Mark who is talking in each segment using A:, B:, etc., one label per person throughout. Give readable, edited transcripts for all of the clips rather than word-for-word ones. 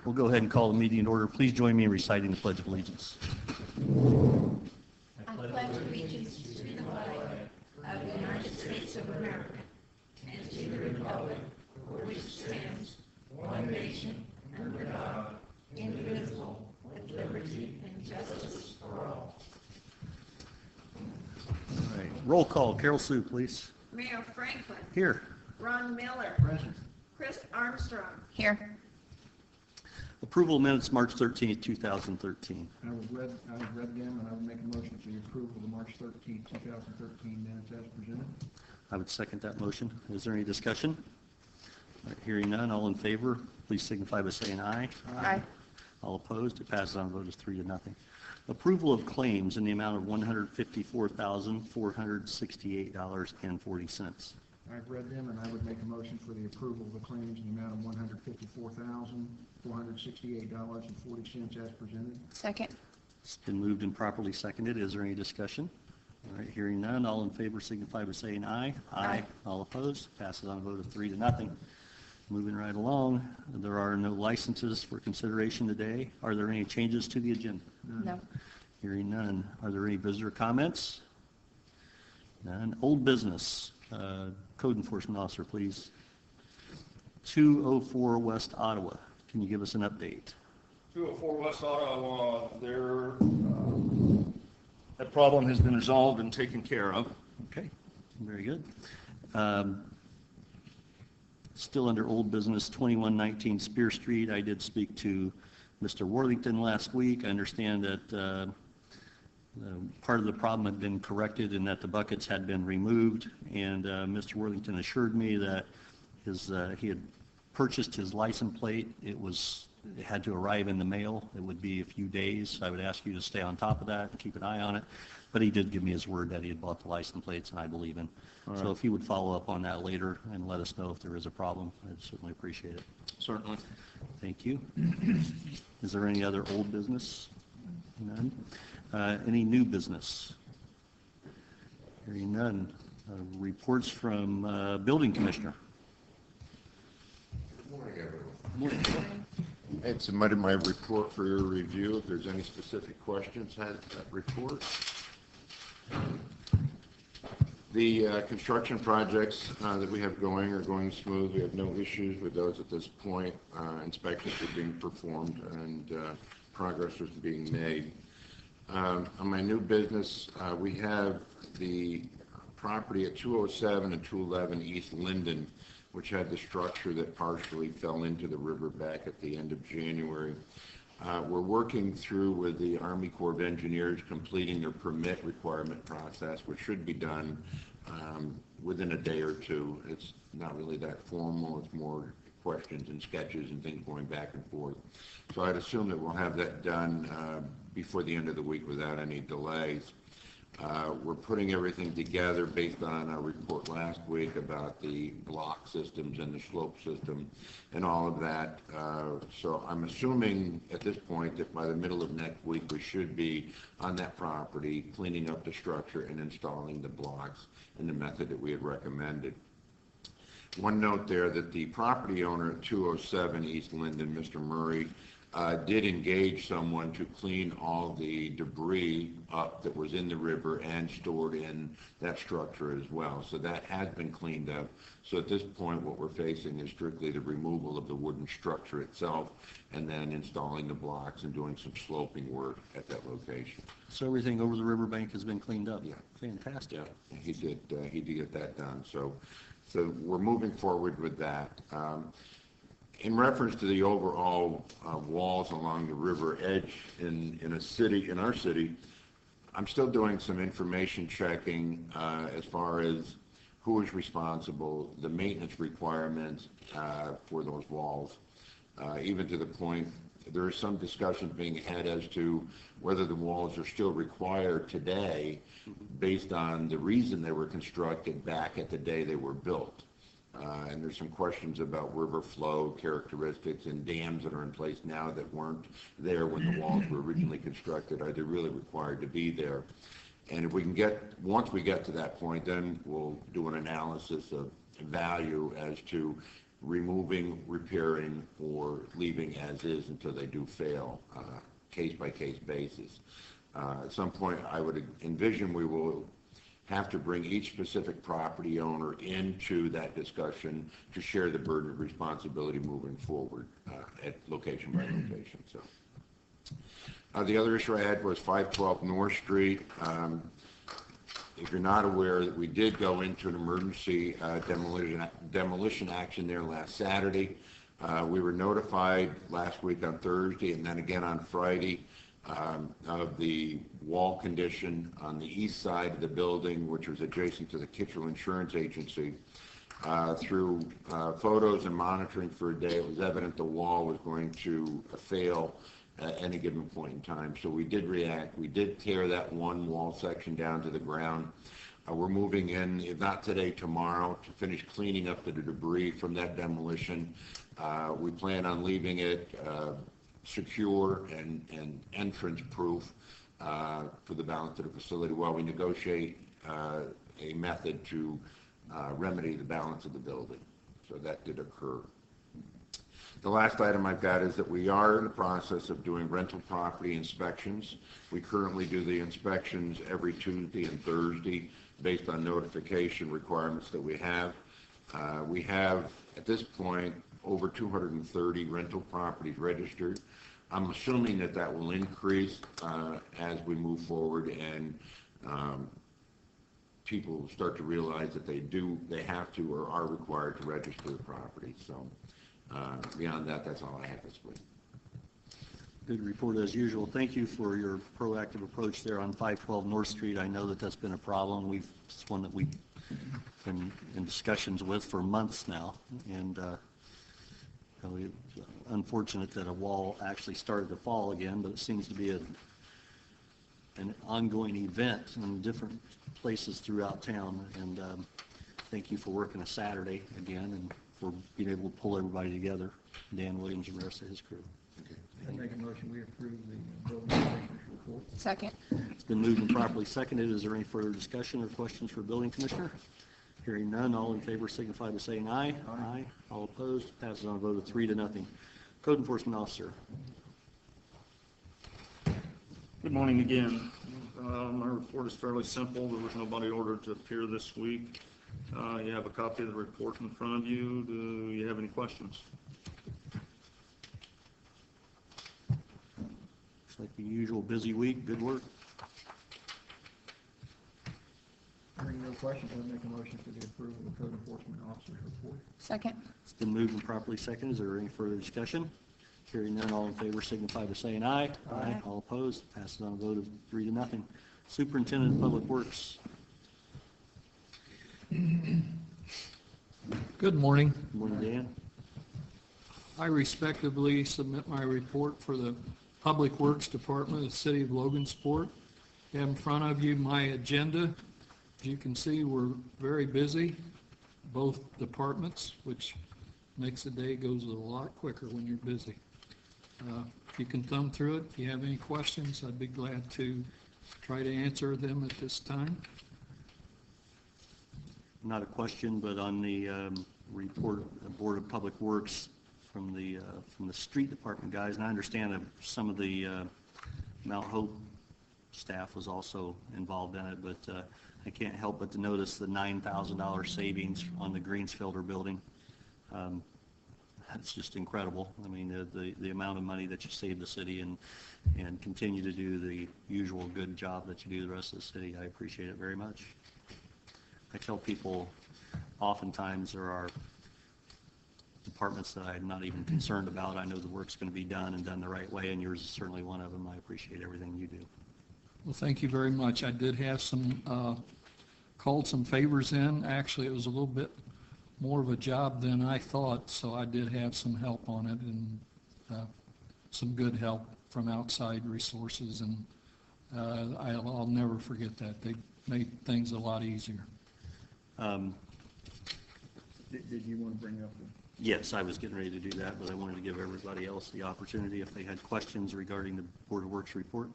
A: We'll go ahead and call the meeting in order. Please join me in reciting the Pledge of Allegiance.
B: I pledge allegiance to the flag of the United States of America and to the republic for which it stands, one nation, under God, indivisible, with liberty and justice for all.
A: All right. Roll call. Carol Sue, please.
C: Mayor Franklin.
A: Here.
C: Ron Miller.
D: Present.
C: Chris Armstrong.
B: Here.
A: Approval of minutes March 13th, 2013.
D: I would read them, and I would make a motion for the approval of the March 13th, 2013 minutes as presented.
A: I would second that motion. Is there any discussion? All right, hearing none, all in favor, please signify by saying aye.
B: Aye.
A: All opposed, it passes on a vote of 3-0. Approval of claims in the amount of $154,468.40.
D: I've read them, and I would make a motion for the approval of the claims in the amount of $154,468.40 as presented.
B: Second.
A: It's been moved and properly seconded. Is there any discussion? All right, hearing none, all in favor signify by saying aye.
B: Aye.
A: All opposed, passes on a vote of 3-0. Moving right along, there are no licenses for consideration today. Are there any changes to the agenda?
B: No.
A: Hearing none. Are there any visitor comments? None. Old business. Code enforcement officer, please. 204 West Ottawa. Can you give us an update?
E: 204 West Ottawa, that problem has been resolved and taken care of.
A: Okay, very good. Still under old business, 2119 Spear Street. I did speak to Mr. Worthington last week. I understand that part of the problem had been corrected and that the buckets had been removed, and Mr. Worthington assured me that he had purchased his license plate. It had to arrive in the mail. It would be a few days. I would ask you to stay on top of that and keep an eye on it. But he did give me his word that he had bought the license plates, and I believe him.
E: All
A: so
E: right.
A: if he would follow up on that later and let us know if there is a problem, I'd certainly appreciate it.
E: Certainly.
A: Thank you. Is there any other old business? None. Any new business? Hearing none. Reports from Building Commissioner.
F: Good morning, everyone.
A: Good morning.
F: I had submitted my report for your review. If there's any specific questions on that report. The construction projects that we have going are going smooth. We have no issues with those at this point. Inspections are being performed and progress is being made. On my new business, we have the property at 207 and 211 East Linden, which had the structure that partially fell into the river back at the end of January. We're working through with the Army Corps of Engineers completing their permit requirement process, which should be done within a day or two. It's not really that formal. It's more questions and sketches and things going back and forth. So I'd assume that we'll have that done before the end of the week without any delays. We're putting everything together based on our report last week about the block systems and the slope system and all of that. So I'm assuming at this point that by the middle of next week we should be on that property cleaning up the structure and installing the blocks in the method that we had recommended. One note there that the property owner at 207 East Linden, Mr. Murray, did engage someone to clean all the debris up that was in the river and stored in that structure as well. So that has been cleaned up. So at this point what we're facing is strictly the removal of the wooden structure itself and then installing the blocks and doing some sloping work at that location.
A: So everything over the riverbank has been cleaned up?
F: Yeah.
A: Fantastic.
F: Yeah, he did get that done. So we're moving forward with that. In reference to the overall walls along the river edge in our city, I'm still doing some information checking as far as who is responsible, the maintenance requirements for those walls, even to the point there is some discussion being had as to whether the walls are still required today based on the reason they were constructed back at the day they were built. And there's some questions about river flow characteristics and dams that are in place now that weren't there when the walls were originally constructed. Are they really required to be there? And if we can once we get to that point, then we'll do an analysis of value as to removing, repairing, or leaving as is until they do fail, case-by-case basis. At some point, I would envision we will have to bring each specific property owner into that discussion to share the burden of responsibility moving forward at location by location. So, the other issue I had was 512 North Street. If you're not aware, that we did go into an emergency demolition action there last Saturday. We were notified last week on Thursday and then again on Friday of the wall condition on the east side of the building, which was adjacent to the Kittrell Insurance Agency. Through photos and monitoring for a day, it was evident the wall was going to fail at any given point in time. So we did react. We did tear that one wall section down to the ground. We're moving in, if not today, tomorrow, to finish cleaning up the debris from that demolition. We plan on leaving it secure and entrance-proof for the balance of the facility while we negotiate a method to remedy the balance of the building. So that did occur. The last item I've got is that we are in the process of doing rental property inspections. We currently do the inspections every Tuesday and Thursday based on notification requirements that we have. We have, at this point, over 230 rental properties registered. I'm assuming that that will increase as we move forward and people start to realize that they have to or are required to register the property. So beyond that, that's all I have this week.
A: Good report as usual. Thank you for your proactive approach there on 512 North Street. I know that that's been a problem. It's one that we've been in discussions with for months now, and it's unfortunate that a wall actually started to fall again, but it seems to be an ongoing event in different places throughout town. And thank you for working a Saturday again and for being able to pull everybody together, Dan Williams and the rest of his crew.
D: I make a motion, we approve the building commissioner's report.
B: Second.
A: It's been moved and properly seconded. Is there any further discussion or questions for building commissioner? Hearing none, all in favor signify by saying aye. Aye. All opposed, passes on a vote of 3-0. Code enforcement officer.
E: Good morning again. My report is fairly simple. There was nobody ordered to appear this week. You have a copy of the report in front of you. Do you have any questions?
A: Looks like the usual busy week. Good work.
D: Hearing no questions, I make a motion for the approval of the code enforcement officer's report.
B: Second.
A: It's been moved and properly seconded. Is there any further discussion? Hearing none, all in favor signify by saying aye.
B: Aye.
A: All opposed, passes on a vote of 3-0. Superintendent of Public Works.
G: Good morning.
A: Good morning, Dan.
G: I respectfully submit my report for the Public Works Department of the City of Logansport. You have in front of you my agenda. As you can see, we're very busy, both departments, which makes the day goes a lot quicker when you're busy. If you can thumb through it, if you have any questions, I'd be glad to try to answer them at this time.
A: Not a question, but on the report, Board of Public Works from the street department guys, and I understand that some of the Mount Hope staff was also involved in it, but I can't help but to notice the $9,000 savings on the Greensfelder building. That's just incredible. I mean, the amount of money that you save the city and continue to do the usual good job that you do the rest of the city. I appreciate it very much. I tell people oftentimes there are departments that I'm not even concerned about. I know the work's going to be done and done the right way, and yours is certainly one of them. I appreciate everything you do.
G: Well, thank you very much. I did have called some favors in. Actually, it was a little bit more of a job than I thought, so I did have some help on it and some good help from outside resources, and I'll never forget that. They made things a lot easier.
D: Did you want to bring up the...
A: Yes, I was getting ready to do that, but I wanted to give everybody else the opportunity if they had questions regarding the Board of Works report.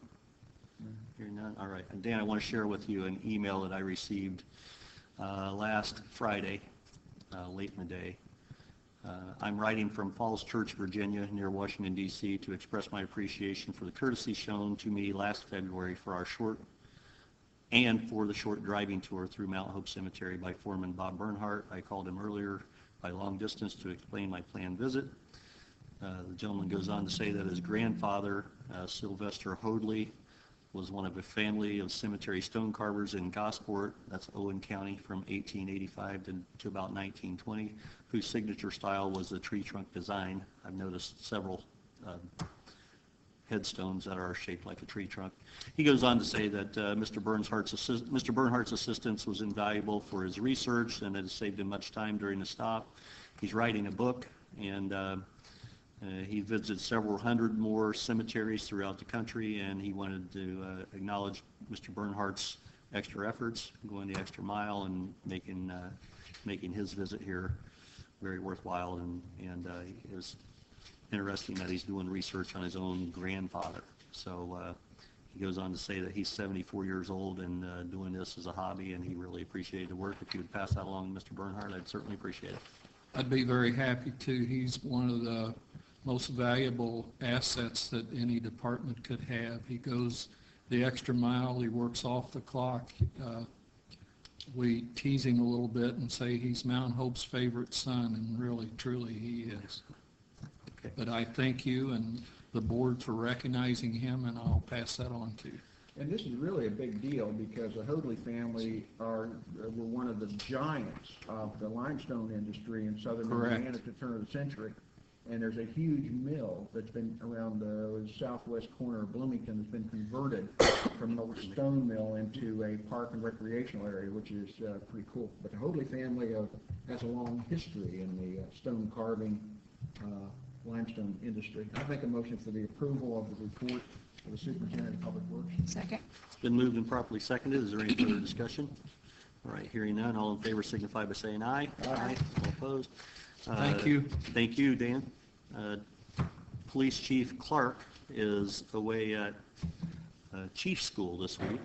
A: Hearing none. All right. And Dan, I want to share with you an email that I received last Friday, late in the day, I'm writing from Falls Church, Virginia, near Washington, D.C., to express my appreciation for the courtesy shown to me last February for the short driving tour through Mount Hope Cemetery by Foreman Bob Bernhardt. I called him earlier by long distance to explain my planned visit. The gentleman goes on to say that his grandfather, Sylvester Hoadley, was one of a family of cemetery stone carvers in Gosport, that's Owen County, from 1885 to about 1920, whose signature style was the tree trunk design. I've noticed several headstones that are shaped like a tree trunk. He goes on to say that Mr. Bernhardt's assistance was invaluable for his research and it has saved him much time during the stop. He's writing a book, and he visited several hundred more cemeteries throughout the country, and he wanted to acknowledge Mr. Bernhardt's extra efforts, going the extra mile and making his visit here very worthwhile. And it was interesting that he's doing research on his own grandfather. So he goes on to say that he's 74 years old and doing this as a hobby, and he really appreciated the work. If you would pass that along to Mr. Bernhardt, I'd certainly appreciate it.
G: I'd be very happy to. He's one of the most valuable assets that any department could have. He goes the extra mile. He works off the clock. We tease him a little bit and say he's Mount Hope's favorite son, and really, truly, he is.
A: Okay.
G: But I thank you and the board for recognizing him, and I'll pass that on to you.
D: And this is really a big deal because the Hoadley family were one of the giants of the limestone industry in southern
G: Correct.
D: Indiana at the turn of the century. And there's a huge mill that's been around the southwest corner of Bloomington that's been converted from an old stone mill into a park and recreational area, which is pretty cool. But the Hoadley family has a long history in the stone carving limestone industry. I make a motion for the approval of the report of the Superintendent of Public Works.
B: Second.
A: It's been moved and properly seconded. Is there any further discussion? All right, hearing none. All in favor signify by saying aye.
D: Aye.
A: All opposed?
G: Thank you.
A: Thank you, Dan. Police Chief Clark is away at Chief School this week.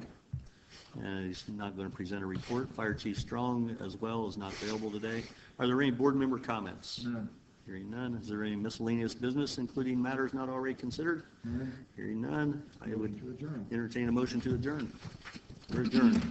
A: He's not going to present a report. Fire Chief Strong, as well, is not available today. Are there any board member comments?
D: None.
A: Hearing none. Is there any miscellaneous business, including matters not already considered?
D: None.
A: Hearing none. I would
D: To adjourn.
A: entertain a motion to adjourn. We're adjourned.